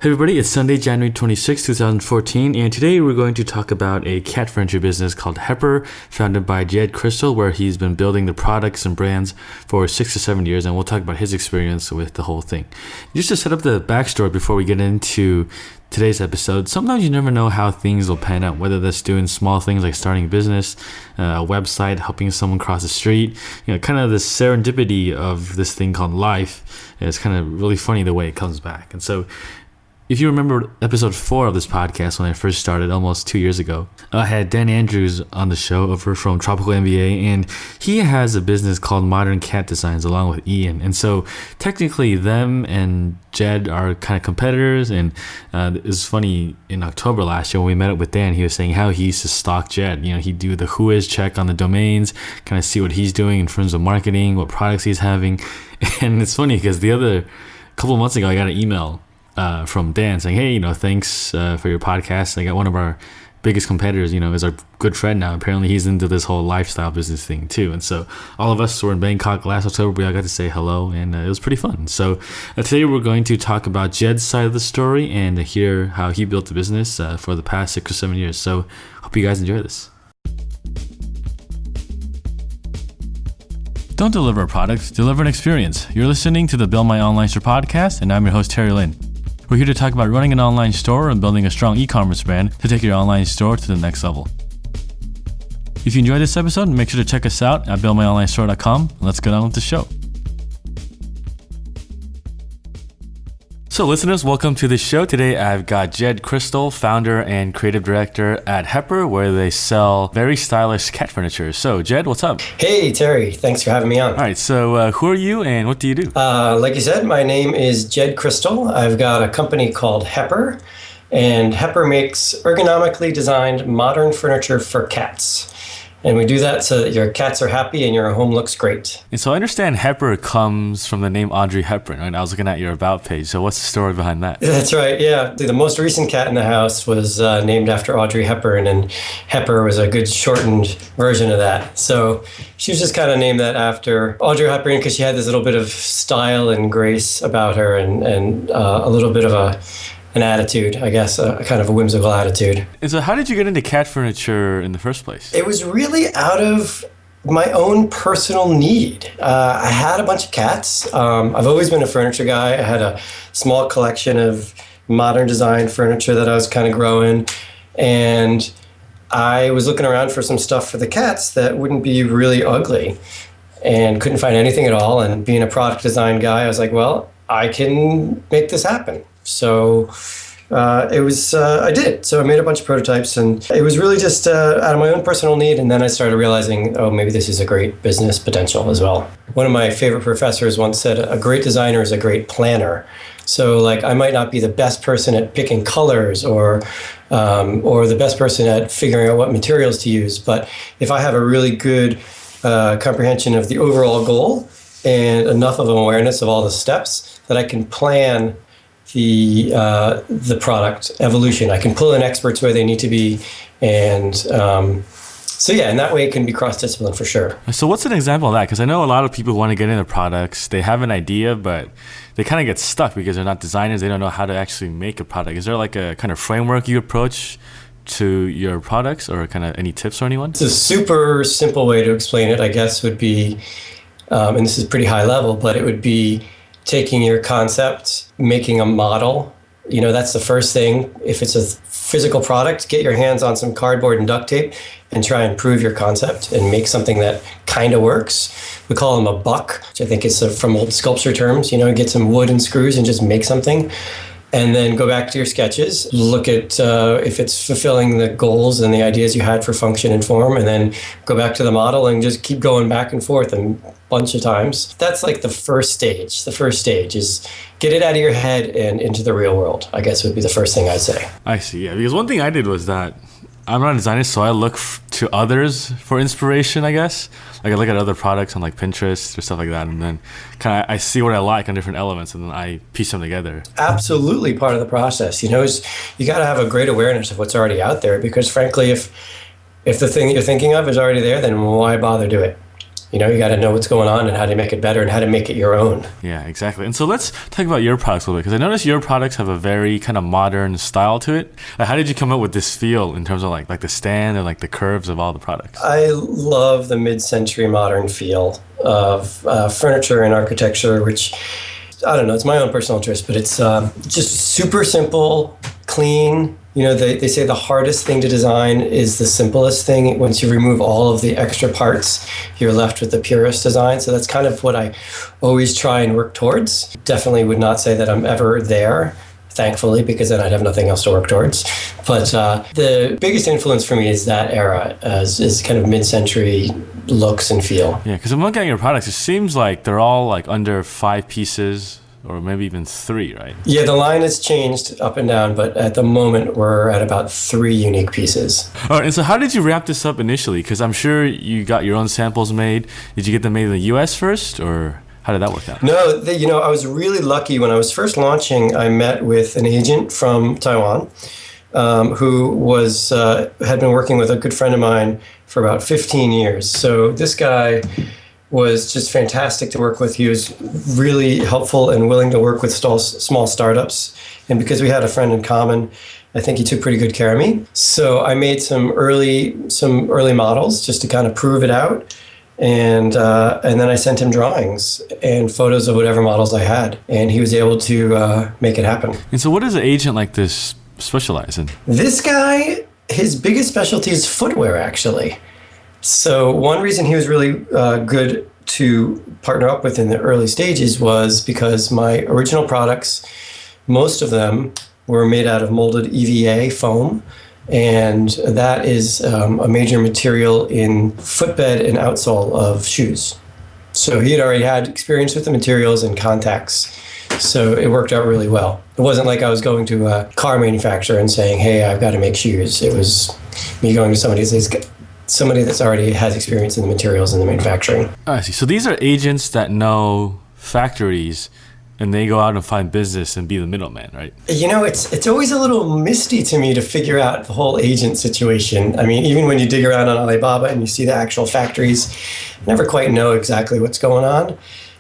Hey everybody, it's Sunday, January 26, 2014, and today we're going to talk about a cat furniture business called Hepper, founded by Jed Crystal, where he's been building the products and brands for 6 to 7 years, and we'll talk about his experience with the whole thing. Just to set up the backstory before we get into today's episode, sometimes you never know how things will pan out, whether that's doing small things like starting a business, a website, helping someone cross the street, kind of the serendipity of this thing called life. It's kind of really funny the way it comes back. And so if you remember episode 4 of this podcast when I first started almost 2 years ago, I had Dan Andrews on the show over from Tropical MBA, and he has a business called Modern Cat Designs along with Ian. And so technically them and Jed are kind of competitors, and it was funny, in October last year when we met up with Dan, he was saying how he used to stalk Jed. He'd do the who is check on the domains, kind of see what he's doing in terms of marketing, what products he's having. And it's funny because a couple of months ago, I got an email from Dan saying, hey, thanks for your podcast. I got one of our biggest competitors, is our good friend now. Apparently he's into this whole lifestyle business thing too. And so all of us were in Bangkok last October. We all got to say hello, and it was pretty fun. So today we're going to talk about Jed's side of the story and hear how he built the business for the past 6 or 7 years. So hope you guys enjoy this. Don't deliver a product, deliver an experience. You're listening to the Build My Online Store podcast, and I'm your host, Terry Lin. We're here to talk about running an online store and building a strong e-commerce brand to take your online store to the next level. If you enjoyed this episode, make sure to check us out at buildmyonlinestore.com. Let's get on with the show. So listeners, welcome to the show. Today I've got Jed Crystal, founder and creative director at Hepper, where they sell very stylish cat furniture. So Jed, what's up? Hey Terry, thanks for having me on. All right, so who are you and what do you do? Like you said, my name is Jed Crystal. I've got a company called Hepper, and Hepper makes ergonomically designed modern furniture for cats. And we do that so that your cats are happy and your home looks great. And so I understand Hepper comes from the name Audrey Hepburn, right? I was looking at your About page. So what's the story behind that? That's right, yeah. The most recent cat in the house was named after Audrey Hepburn, and Hepper was a good shortened version of that. So she was just kind of named that after Audrey Hepburn because she had this little bit of style and grace about her and a little bit of an attitude, I guess, a kind of a whimsical attitude. And so how did you get into cat furniture in the first place? It was really out of my own personal need. I had a bunch of cats. I've always been a furniture guy. I had a small collection of modern design furniture that I was kind of growing. And I was looking around for some stuff for the cats that wouldn't be really ugly and couldn't find anything at all. And being a product design guy, I was like, well, I can make this happen. So I did. So I made a bunch of prototypes, and it was really just out of my own personal need. And then I started realizing, oh, maybe this is a great business potential as well. One of my favorite professors once said, a great designer is a great planner. So I might not be the best person at picking colors or the best person at figuring out what materials to use. But if I have a really good comprehension of the overall goal and enough of an awareness of all the steps that I can plan the product evolution. I can pull in experts where they need to be, and in that way it can be cross-discipline for sure. So what's an example of that? Because I know a lot of people want to get into products, they have an idea, but they kind of get stuck because they're not designers, they don't know how to actually make a product. Is there a kind of framework you approach to your products, or kind of any tips for anyone? It's a super simple way to explain it, I guess, would be, and this is pretty high level, but it would be taking your concept, making a model. That's the first thing. If it's a physical product, get your hands on some cardboard and duct tape and try and prove your concept and make something that kind of works. We call them a buck, which I think is from old sculpture terms. Get some wood and screws and just make something. And then go back to your sketches, look at if it's fulfilling the goals and the ideas you had for function and form, and then go back to the model and just keep going back and forth a bunch of times. That's the first stage. The first stage is get it out of your head and into the real world, I guess would be the first thing I'd say. I see, yeah. Because one thing I did was that I'm not a designer, so I look to others for inspiration, I guess. I look at other products on Pinterest or stuff like that, and then I see what I like on different elements, and then I piece them together. Absolutely part of the process. You got to have a great awareness of what's already out there, because frankly, if the thing that you're thinking of is already there, then why bother do it? You got to know what's going on and how to make it better and how to make it your own. Yeah, exactly. And so let's talk about your products a little bit, because I noticed your products have a very kind of modern style to it. Like, how did you come up with this feel in terms of like the stand and like the curves of all the products? I love the mid-century modern feel of furniture and architecture, which, I don't know, it's my own personal interest, but it's just super simple, clean. They say the hardest thing to design is the simplest thing. Once you remove all of the extra parts, you're left with the purest design. So that's kind of what I always try and work towards. Definitely would not say that I'm ever there, thankfully, because then I'd have nothing else to work towards. But the biggest influence for me is that era, is kind of mid-century looks and feel. Yeah, because I'm looking at your products, it seems like they're all like under 5 pieces or maybe even 3, right? Yeah, the line has changed up and down, but at the moment we're at about 3 unique pieces. All right, and so how did you wrap this up initially? Because I'm sure you got your own samples made. Did you get them made in the US first, or how did that work out? No, I was really lucky. When I was first launching, I met with an agent from Taiwan who had been working with a good friend of mine for about 15 years. So this guy was just fantastic to work with. He was really helpful and willing to work with small startups. And because we had a friend in common, I think he took pretty good care of me. So I made some early models just to kind of prove it out. And then I sent him drawings and photos of whatever models I had. And he was able to make it happen. And so what does an agent like this specialize in? This guy, his biggest specialty is footwear, actually. So one reason he was really good to partner up with in the early stages was because my original products, most of them were made out of molded EVA foam, and that is a major material in footbed and outsole of shoes. So he had already had experience with the materials and contacts, so it worked out really well. It wasn't like I was going to a car manufacturer and saying, hey, I've got to make shoes. It was me going to somebody that's already has experience in the materials and the manufacturing. I see. So these are agents that know factories, and they go out and find business and be the middleman, right? It's always a little misty to me to figure out the whole agent situation. I mean, even when you dig around on Alibaba and you see the actual factories, you never quite know exactly what's going on.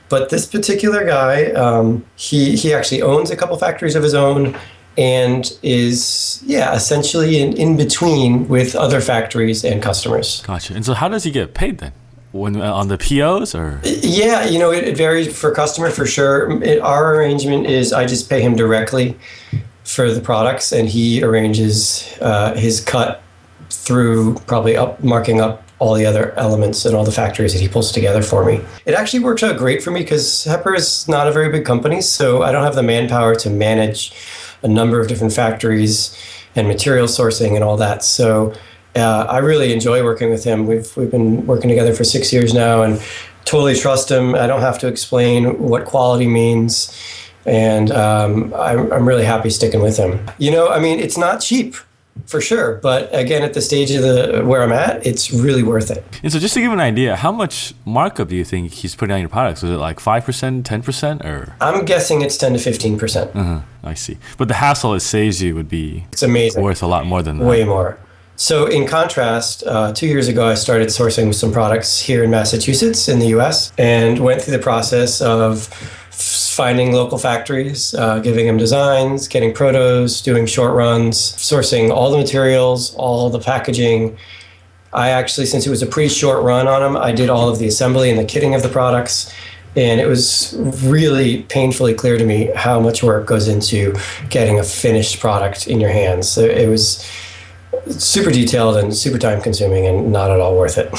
But this particular guy, he actually owns a couple factories of his own, and is, essentially in between with other factories and customers. Gotcha. And so how does he get paid then? When on the POs, or? Yeah, it varies for customer for sure. Our arrangement is I just pay him directly for the products, and he arranges his cut through probably marking up all the other elements and all the factories that he pulls together for me. It actually works out great for me because Hepper is not a very big company, so I don't have the manpower to manage a number of different factories and material sourcing and all that. So I really enjoy working with him. We've been working together for 6 years now and totally trust him. I don't have to explain what quality means. And I'm really happy sticking with him. It's not cheap, for sure. But again, at the stage of where I'm at, it's really worth it. And so just to give an idea, how much markup do you think he's putting on your products? Was it like 5%, 10%, or? I'm guessing it's 10 to 15%. Uh-huh, I see. But the hassle it saves you would be it's amazing. Worth a lot more than that. Way more. So in contrast, 2 years ago, I started sourcing some products here in Massachusetts in the US and went through the process of finding local factories, giving them designs, getting protos, doing short runs, sourcing all the materials, all the packaging. I actually, since it was a pretty short run on them, I did all of the assembly and the kitting of the products. And it was really painfully clear to me how much work goes into getting a finished product in your hands. So it was super detailed and super time consuming and not at all worth it.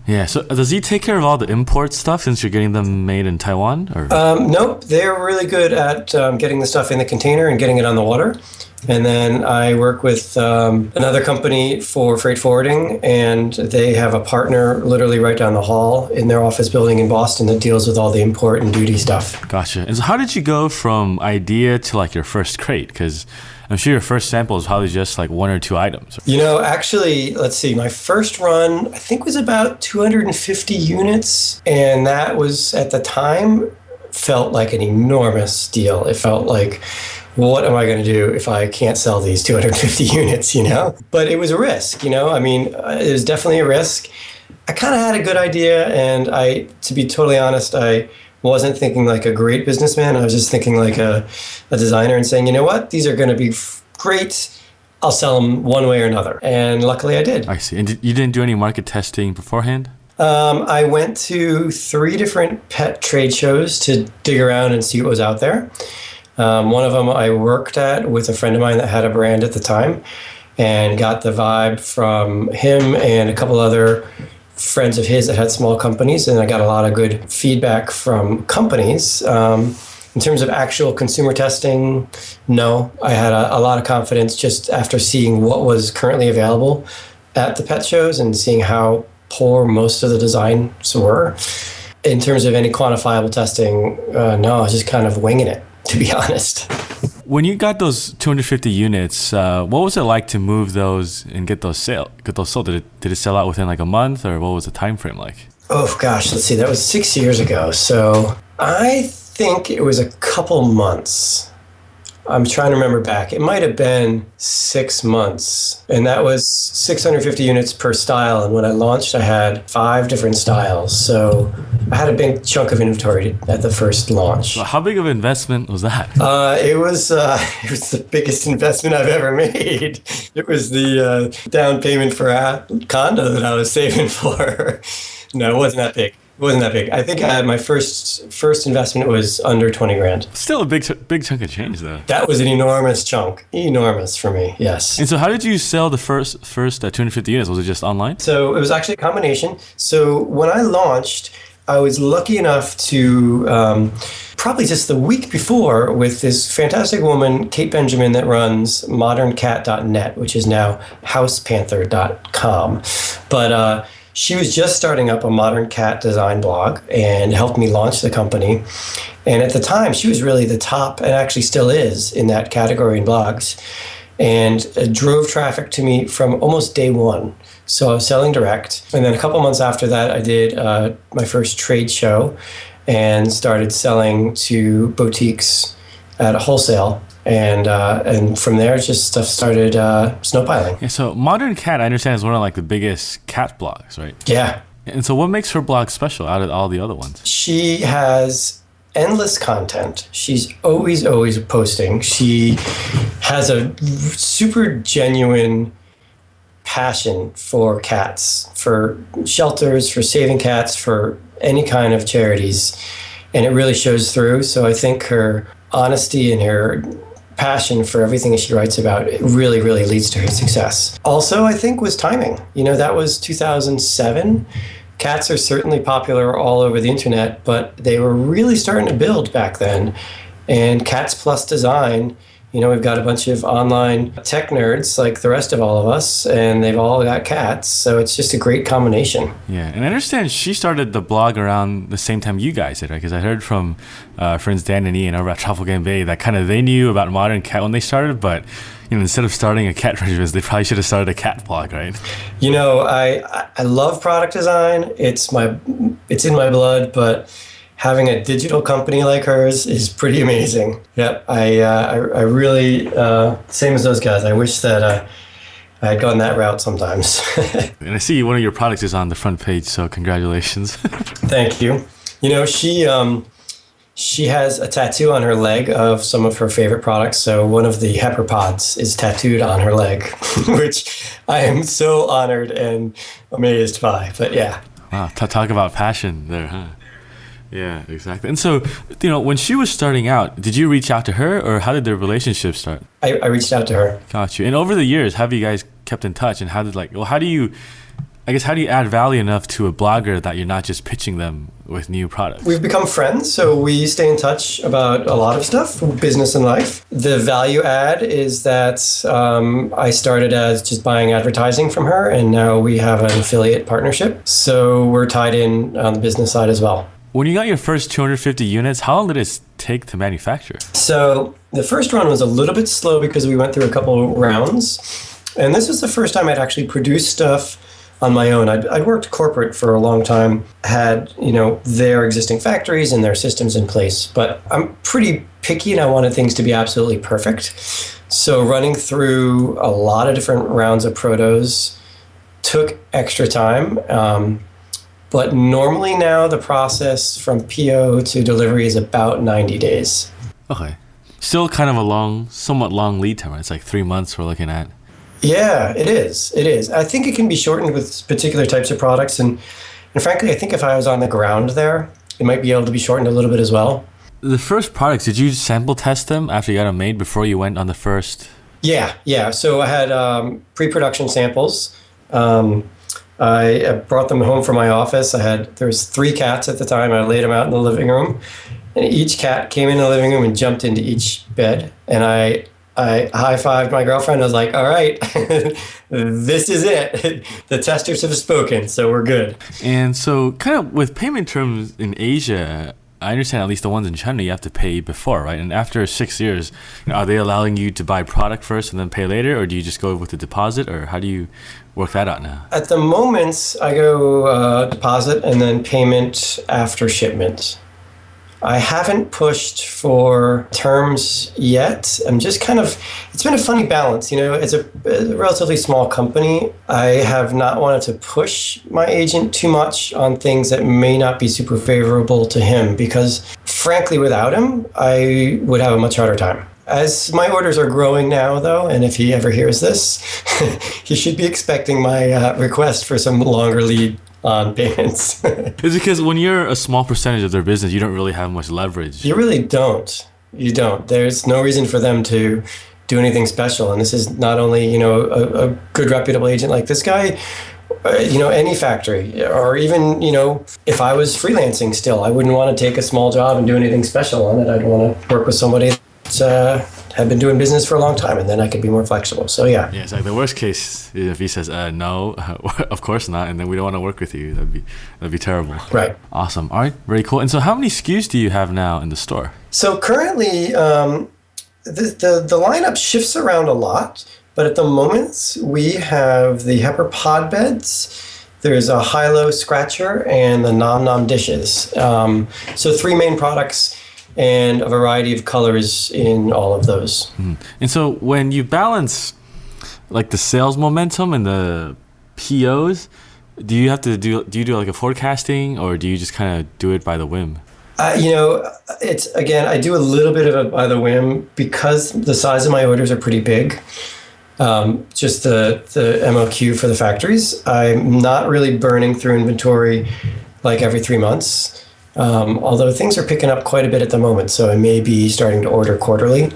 Yeah, so does he take care of all the import stuff since you're getting them made in Taiwan? Or? Nope, they're really good at getting the stuff in the container and getting it on the water. And then I work with another company for freight forwarding, and they have a partner literally right down the hall in their office building in Boston that deals with all the import and duty stuff. Gotcha. And so how did you go from idea to like your first crate? Because I'm sure your first sample is probably just like 1 or 2 items. Actually, let's see. My first run, I think, was about 250 units. And that was, at the time, felt like an enormous deal. It felt like, what am I going to do if I can't sell these 250 units, But it was a risk, it was definitely a risk. I kind of had a good idea, and to be totally honest, I wasn't thinking like a great businessman. I was just thinking like a designer and saying, you know what, these are going to be great. I'll sell them one way or another. And luckily I did. I see. And you didn't do any market testing beforehand? I went to 3 different pet trade shows to dig around and see what was out there. One of them I worked at with a friend of mine that had a brand at the time, and got the vibe from him and a couple other friends of his that had small companies, and I got a lot of good feedback from companies. In terms of actual consumer testing, no. I had a lot of confidence just after seeing what was currently available at the pet shows and seeing how poor most of the designs were. In terms of any quantifiable testing, no, I was just kind of winging it, to be honest. When you got those 250 units, what was it like to move those and get those sold? Did it sell out within like a month, or what was the time frame like? Oh gosh, let's see. That was 6 years ago. So I think it was a couple months. I'm trying to remember back. It might have been 6 months, and that was 650 units per style. And when I launched, I had 5 different styles. So I had a big chunk of inventory at the first launch. How big of an investment was that? It was the biggest investment I've ever made. It was the down payment for a condo that I was saving for. No, it wasn't that big. It wasn't that big. I think I had my first investment was under 20 grand. Still a big chunk of change, though. That was an enormous chunk. Enormous for me, yes. And so how did you sell the first 250 units? Was it just online? So it was actually a combination. So when I launched, I was lucky enough to probably just the week before with this fantastic woman, Kate Benjamin, that runs moderncat.net, which is now housepanther.com. But she was just starting up a modern cat design blog and helped me launch the company. And at the time, she was really the top, and actually still is, in that category in blogs, and drove traffic to me from almost day one. So I was selling direct. And then a couple months after that, I did my first trade show and started selling to boutiques at a wholesale. And from there, just stuff started snowpiling. Yeah, so Modern Cat, I understand, is one of like the biggest cat blogs, right? Yeah. And so what makes her blog special out of all the other ones? She has endless content. She's always posting. She has a super genuine passion for cats, for shelters, for saving cats, for any kind of charities. And it really shows through. So I think her honesty and her passion for everything that she writes about, it really, really leads to her success. Also, I think was timing. You know, that was 2007. Cats are certainly popular all over the internet, but they were really starting to build back then. And Cats Plus Design, you know, we've got a bunch of online tech nerds like the rest of all of us, and they've all got cats. So it's just a great combination. Yeah, and I understand she started the blog around the same time you guys did, right? Because I heard from friends Dan and Ian over at Truffle Game Bay that kind of they knew about Modern Cat when they started, but you know, instead of starting a cat franchise, they probably should have started a cat blog, right? You know, I love product design. It's in my blood, but having a digital company like hers is pretty amazing. Yep, I really, same as those guys. I wish that I had gone that route sometimes. And I see one of your products is on the front page, so congratulations. Thank you. You know, she has a tattoo on her leg of some of her favorite products. So one of the Hepper pods is tattooed on her leg, which I am so honored and amazed by. But yeah. Wow, talk about passion there, huh? Yeah, exactly. And so, you know, when she was starting out, did you reach out to her, or how did their relationship start? I reached out to her. Got you. And over the years, have you guys kept in touch? And how do you add value enough to a blogger that you're not just pitching them with new products? We've become friends, so we stay in touch about a lot of stuff, business and life. The value add is that I started as just buying advertising from her, and now we have an affiliate partnership. So we're tied in on the business side as well. When you got your first 250 units, how long did it take to manufacture? So the first run was a little bit slow because we went through a couple rounds. And this was the first time I'd actually produced stuff on my own. I'd worked corporate for a long time, had, you know, their existing factories and their systems in place. But I'm pretty picky and I wanted things to be absolutely perfect. So running through a lot of different rounds of protos took extra time. But normally now the process from PO to delivery is about 90 days. Okay. Still kind of a somewhat long lead time, right? It's like 3 months we're looking at. Yeah, it is. It is. I think it can be shortened with particular types of products. And frankly, I think if I was on the ground there, it might be able to be shortened a little bit as well. The first products, did you sample test them after you got them made before you went on the first? Yeah. So I had pre-production samples. I brought them home from my office. There was 3 cats at the time. I laid them out in the living room, and each cat came in the living room and jumped into each bed. And I high-fived my girlfriend. I was like, all right, this is it. The testers have spoken, so we're good. And so kind of with payment terms in Asia, I understand at least the ones in China you have to pay before, right? And after 6 years, are they allowing you to buy product first and then pay later? Or do you just go with the deposit? Or how do you work that out now? At the moment, I go deposit and then payment after shipment. I haven't pushed for terms yet. It's been a funny balance. It's a relatively small company. I have not wanted to push my agent too much on things that may not be super favorable to him because, frankly, without him, I would have a much harder time. As my orders are growing now, though, and if he ever hears this, he should be expecting my request for some longer lead on payments. It's because when you're a small percentage of their business, you don't really have much leverage. You really don't. You don't. There's no reason for them to do anything special. And this is not only, a good reputable agent like this guy, any factory, or even, if I was freelancing still, I wouldn't want to take a small job and do anything special on it. I'd want to work with somebody that had been doing business for a long time, and then I could be more flexible. So yeah. Yeah, it's like the worst case is if he says no, of course not, and then we don't want to work with you. That'd be terrible. Right. Awesome. All right, very cool. And so, how many SKUs do you have now in the store? So currently, the lineup shifts around a lot, but at the moment we have the Hepper pod beds. There's a high-low scratcher and the nom-nom dishes. So 3 main products and a variety of colors in all of those. And so when you balance like the sales momentum and the POs, do you do like a forecasting, or do you just kind of do it by the whim? It's, again, I do a little bit of it by the whim because the size of my orders are pretty big. Just the MOQ for the factories. I'm not really burning through inventory like every 3 months. Although things are picking up quite a bit at the moment, so I may be starting to order quarterly.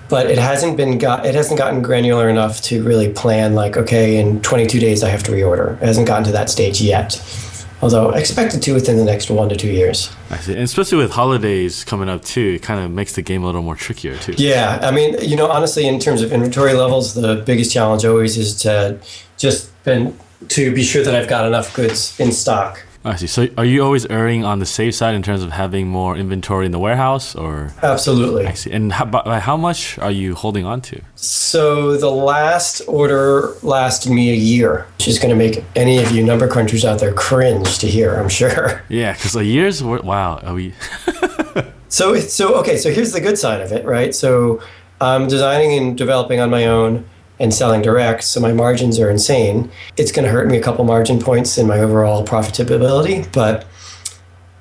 But it hasn't gotten granular enough to really plan like, okay, in 22 days I have to reorder. It hasn't gotten to that stage yet. Although I expect it to within the next 1 to 2 years. I see. And especially with holidays coming up too, it kind of makes the game a little more trickier too. Yeah, I mean, honestly, in terms of inventory levels, the biggest challenge always is to be sure that I've got enough goods in stock. I see. So are you always erring on the safe side in terms of having more inventory in the warehouse, or? Absolutely. I see. And how much are you holding on to? So the last order lasted me a year, which is going to make any of you number crunchers out there cringe to hear, I'm sure. Yeah, because a year's worth, wow. Are we? So here's the good side of it, right? So I'm designing and developing on my own and selling direct, so my margins are insane. It's going to hurt me a couple margin points in my overall profitability, but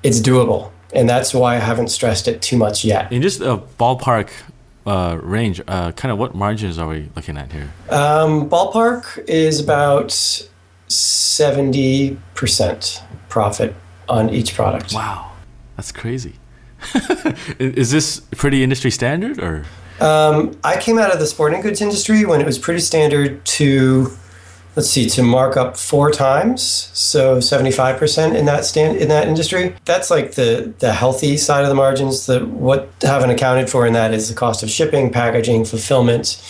it's doable. And that's why I haven't stressed it too much yet. In just a ballpark range, kind of what margins are we looking at here? Ballpark is about 70% profit on each product. Wow, that's crazy. Is this pretty industry standard, or? I came out of the sporting goods industry when it was pretty standard to mark up 4 times, so 75% in that industry. That's like the healthy side of the margins. What I haven't accounted for in that is the cost of shipping, packaging, fulfillment,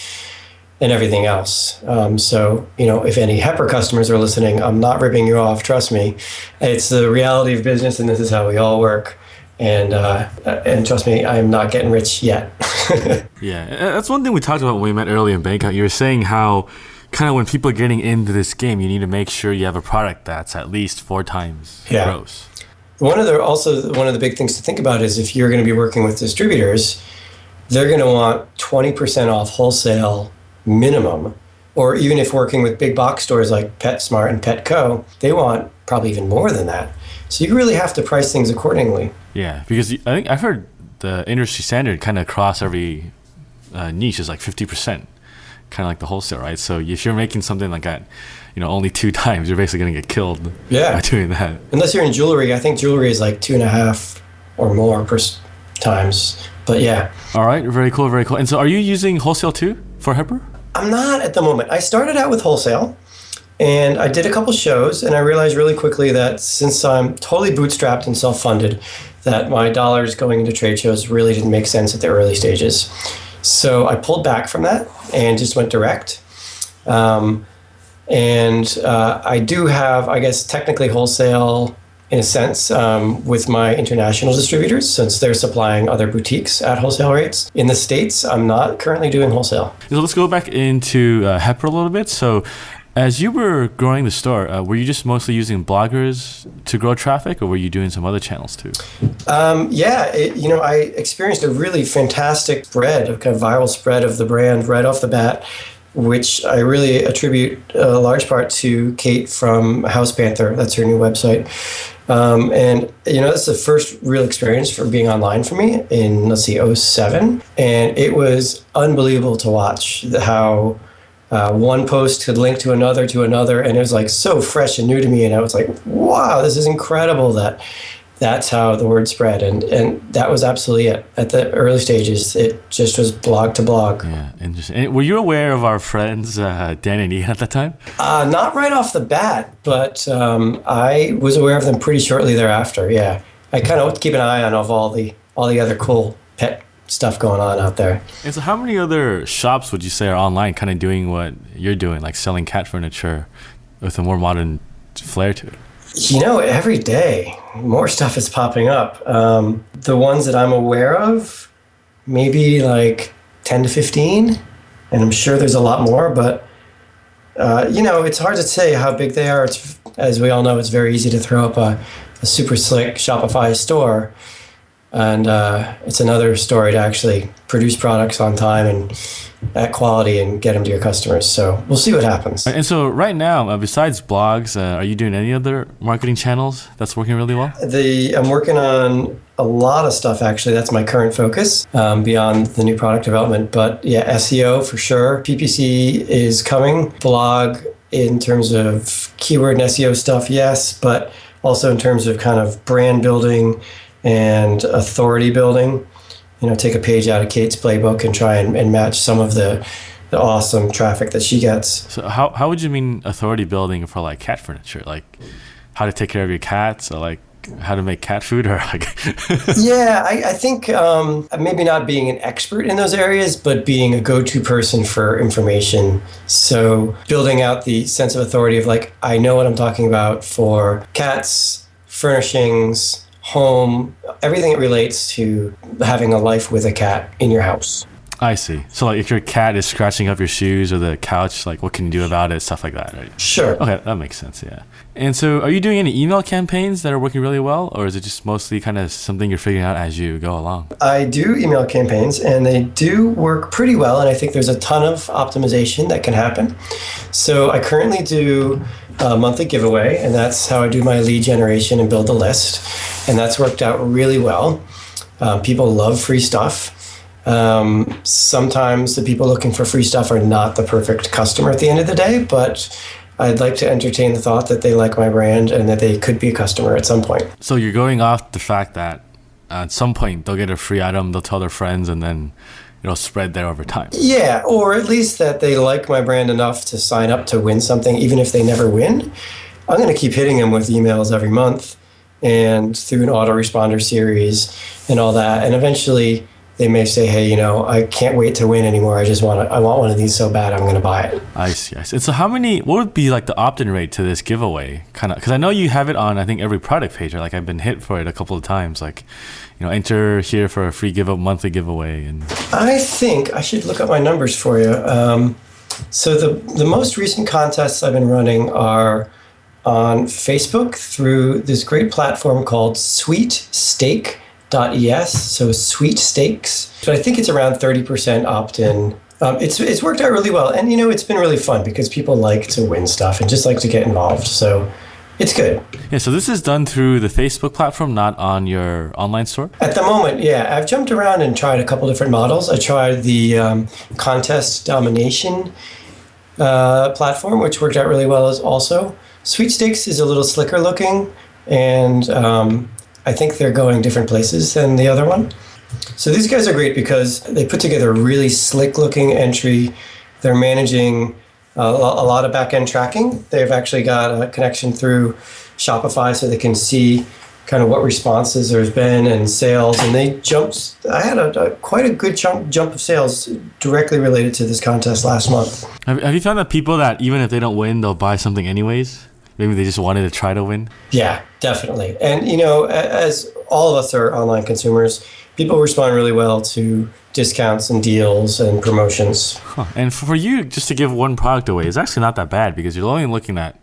and everything else. So, if any Hepper customers are listening, I'm not ripping you off, trust me. It's the reality of business, and this is how we all work. And trust me, I'm not getting rich yet. Yeah, that's one thing we talked about when we met earlier in Bangkok. You were saying how kind of when people are getting into this game, you need to make sure you have a product that's at least 4 times gross. One of the big things to think about is if you're going to be working with distributors, they're going to want 20% off wholesale minimum Or even if working with big box stores like PetSmart and Petco, they want probably even more than that. So you really have to price things accordingly. Yeah, because I think I've heard the industry standard kind of across every niche is like 50%, kind of like the wholesale, right? So if you're making something like that, only 2 times, you're basically going to get killed by doing that. Unless you're in jewelry. I think jewelry is like 2.5 or more per times. But yeah. All right, very cool, very cool. And so are you using wholesale too for Hepper? I'm not at the moment. I started out with wholesale. And I did a couple shows, and I realized really quickly that since I'm totally bootstrapped and self-funded, that my dollars going into trade shows really didn't make sense at the early stages. So I pulled back from that and just went direct. I do have, I guess, technically wholesale in a sense with my international distributors, since they're supplying other boutiques at wholesale rates. In the States, I'm not currently doing wholesale. So let's go back into Hepper a little bit. So as you were growing the store, were you just mostly using bloggers to grow traffic, or were you doing some other channels too? I experienced a really fantastic spread, a kind of viral spread of the brand right off the bat, which I really attribute a large part to Kate from House Panther. That's her new website. That's the first real experience for being online for me in, '07. And it was unbelievable to watch how one post could link to another, and it was like so fresh and new to me. And I was like, wow, this is incredible that's how the word spread. And that was absolutely it. At the early stages, it just was blog to blog. Yeah, interesting. And were you aware of our friends, Dan and Ian, at that time? Not right off the bat, but I was aware of them pretty shortly thereafter, yeah. I kind of keep an eye on all the other cool pet stuff going on out there. And so how many other shops would you say are online kind of doing what you're doing, like selling cat furniture with a more modern flair to it? Every day more stuff is popping up. The ones that I'm aware of, maybe like 10 to 15, and I'm sure there's a lot more, but it's hard to say how big they are. As we all know, it's very easy to throw up a super slick Shopify store. And it's another story to actually produce products on time and at quality and get them to your customers. So we'll see what happens. And so right now, besides blogs, are you doing any other marketing channels that's working really well? I'm working on a lot of stuff, actually. That's my current focus beyond the new product development. But yeah, SEO for sure. PPC is coming. Blog in terms of keyword and SEO stuff, yes. But also in terms of kind of brand building and authority building. Take a page out of Kate's playbook and try and match some of the awesome traffic that she gets. So how would you mean authority building for like cat furniture? Like how to take care of your cats, or like how to make cat food, or like Yeah, I think maybe not being an expert in those areas, but being a go-to person for information. So building out the sense of authority of like, I know what I'm talking about for cats, furnishings, home, everything that relates to having a life with a cat in your house. I see. So like if your cat is scratching up your shoes or the couch, like what can you do about it? Stuff like that, right? Sure. Okay, that makes sense, yeah. And so are you doing any email campaigns that are working really well, or is it just mostly kind of something you're figuring out as you go along? I do email campaigns, and they do work pretty well, and I think there's a ton of optimization that can happen. So I currently do a monthly giveaway, and that's how I do my lead generation and build the list. And that's worked out really well. People love free stuff. Sometimes the people looking for free stuff are not the perfect customer at the end of the day, but I'd like to entertain the thought that they like my brand and that they could be a customer at some point. So you're going off the fact that at some point they'll get a free item, they'll tell their friends, and then it'll spread there over time. Yeah, or at least that they like my brand enough to sign up to win something, even if they never win. I'm going to keep hitting them with emails every month and through an autoresponder series and all that. And eventually they may say, hey, I can't wait to win anymore. I want one of these so bad, I'm going to buy it. I see. And so what would be like the opt-in rate to this giveaway? Kind of, because I know you have it on, I think, every product page, right? Like I've been hit for it a couple of times. Like, enter here for a free monthly giveaway. And I think I should look up my numbers for you. So the most recent contests I've been running are on Facebook through this great platform called sweetsteak.es, so sweet steaks. So I think it's around 30% opt-in It's worked out really well, and it's been really fun because people like to win stuff and just like to get involved. So it's good. Yeah, so this is done through the Facebook platform, not on your online store? At the moment, yeah, I've jumped around and tried a couple different models. I tried the contest domination platform, which worked out really well as also. Sweepstakes is a little slicker looking, and I think they're going different places than the other one. So these guys are great because they put together a really slick looking entry. They're managing a lot of back-end tracking. They've actually got a connection through Shopify so they can see kind of what responses there's been and sales. And I had quite a good jump of sales directly related to this contest last month. Have you found that people that even if they don't win, they'll buy something anyways? Maybe they just wanted to try to win? Yeah, definitely. And, as all of us are online consumers, people respond really well to discounts and deals and promotions. Huh. And for you, just to give one product away, it's actually not that bad because you're only looking at,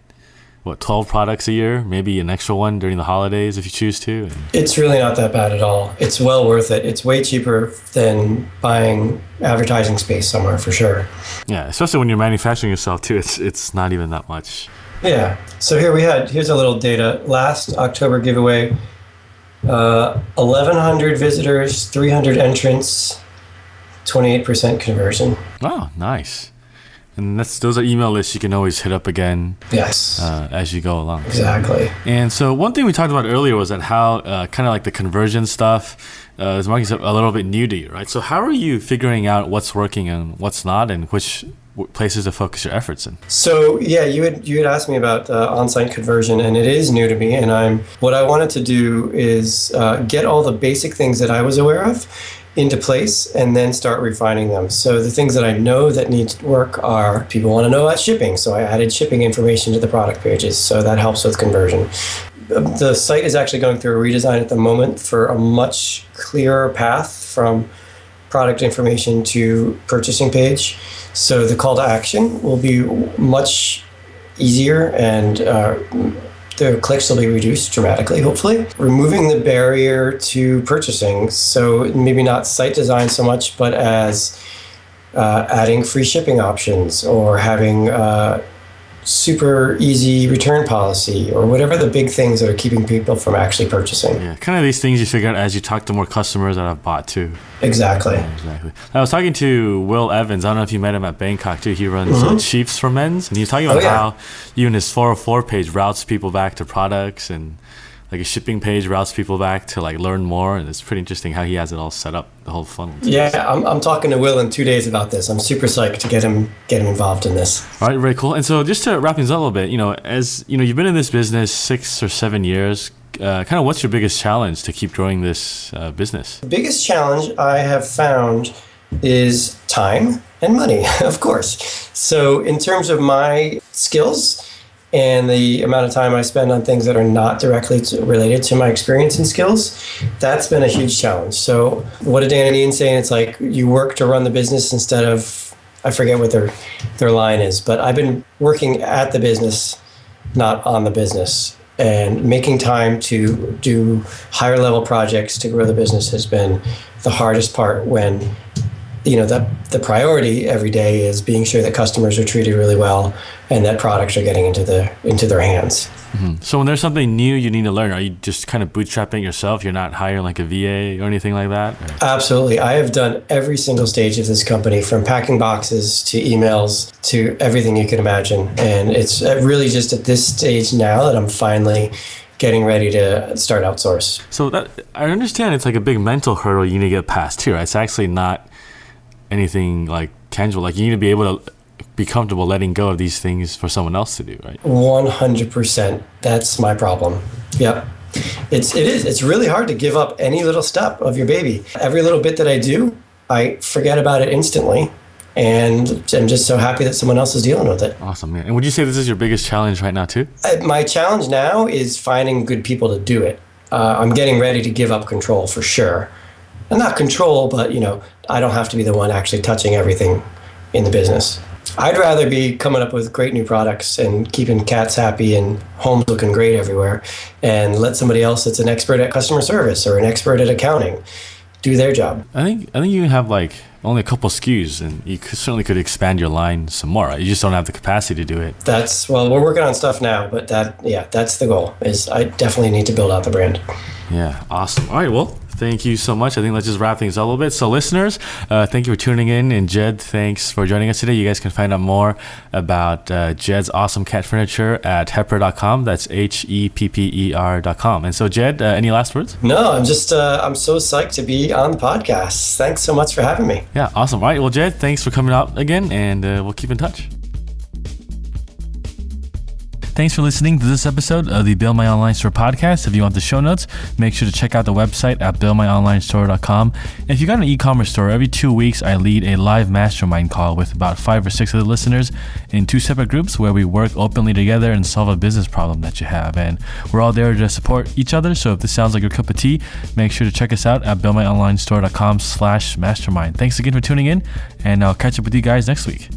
12 products a year, maybe an extra one during the holidays if you choose to. It's really not that bad at all. It's well worth it. It's way cheaper than buying advertising space somewhere for sure. Yeah, especially when you're manufacturing yourself too. It's not even that much. Yeah. So here's a little data. Last October giveaway, 1,100 visitors, 300 entrants, 28% conversion. Oh, nice. And those are email lists you can always hit up again. Yes. As you go along. Exactly. And so one thing we talked about earlier was that how kind of like the conversion stuff is marketing a little bit new to you, right? So how are you figuring out what's working and what's not, and which places to focus your efforts in? So yeah, you had asked me about on-site conversion, and it is new to me. And what I wanted to do is get all the basic things that I was aware of into place and then start refining them. So the things that I know that need to work are people want to know about shipping. So I added shipping information to the product pages. So that helps with conversion. The site is actually going through a redesign at the moment for a much clearer path from product information to purchasing page. So the call to action will be much easier, and the clicks will be reduced dramatically, hopefully. Removing the barrier to purchasing. So maybe not site design so much, but as adding free shipping options or having super easy return policy or whatever the big things that are keeping people from actually purchasing. Yeah, kind of these things you figure out as you talk to more customers that have bought too. Exactly. Yeah, exactly. I was talking to Will Evans. I don't know if you met him at Bangkok too. He runs Chiefs for Men's, and he was talking about how even his 404 page routes people back to products, and like a shipping page routes people back to like learn more. And it's pretty interesting how he has it all set up, the whole funnel. Yeah, I'm talking to Will in 2 days about this. I'm super psyched to get him involved in this. All right, very cool. And so just to wrap things up a little bit, as you've been in this business 6 or 7 years. Kind of what's your biggest challenge to keep growing this business? The biggest challenge I have found is time and money, of course. So in terms of my skills and the amount of time I spend on things that are not directly related to my experience and skills, that's been a huge challenge. So what did Dan and Ian say? It's like you work to run the business instead of, I forget what their line is, but I've been working at the business, not on the business. And making time to do higher level projects to grow the business has been the hardest part, when the priority every day is being sure that customers are treated really well and that products are getting into their hands. Mm-hmm. So when there's something new you need to learn, are you just kind of bootstrapping yourself? You're not hiring like a VA or anything like that? Or? Absolutely. I have done every single stage of this company, from packing boxes to emails to everything you can imagine. And it's really just at this stage now that I'm finally getting ready to start outsource. So that, I understand it's like a big mental hurdle you need to get past too, right? It's actually not anything like tangible. Like you need to be able to be comfortable letting go of these things for someone else to do, right? 100%. That's my problem. Yep. It is. It's really hard to give up any little step of your baby. Every little bit that I do, I forget about it instantly. And I'm just so happy that someone else is dealing with it. Awesome, man. And would you say this is your biggest challenge right now too? My challenge now is finding good people to do it. I'm getting ready to give up control for sure. And not control, but I don't have to be the one actually touching everything in the business. I'd rather be coming up with great new products and keeping cats happy and homes looking great everywhere, and let somebody else that's an expert at customer service or an expert at accounting do their job. I think you have like only a couple SKUs, and you certainly could expand your line some more. Right? You just don't have the capacity to do it. We're working on stuff now, but that's the goal. Is I definitely need to build out the brand. Yeah, awesome. All right, well, thank you so much. I think let's just wrap things up a little bit. So listeners, thank you for tuning in. And Jed, thanks for joining us today. You guys can find out more about Jed's awesome cat furniture at hepper.com. That's HEPPER.com. And so Jed, any last words? No, I'm so psyched to be on the podcast. Thanks so much for having me. Yeah, awesome. All right, well, Jed, thanks for coming out again, and we'll keep in touch. Thanks for listening to this episode of the Build My Online Store podcast. If you want the show notes, make sure to check out the website at buildmyonlinestore.com. And if you got an e-commerce store, every 2 weeks I lead a live mastermind call with about 5 or 6 of the listeners in 2 separate groups where we work openly together and solve a business problem that you have. And we're all there to support each other. So if this sounds like your cup of tea, make sure to check us out at buildmyonlinestore.com/mastermind. Thanks again for tuning in, and I'll catch up with you guys next week.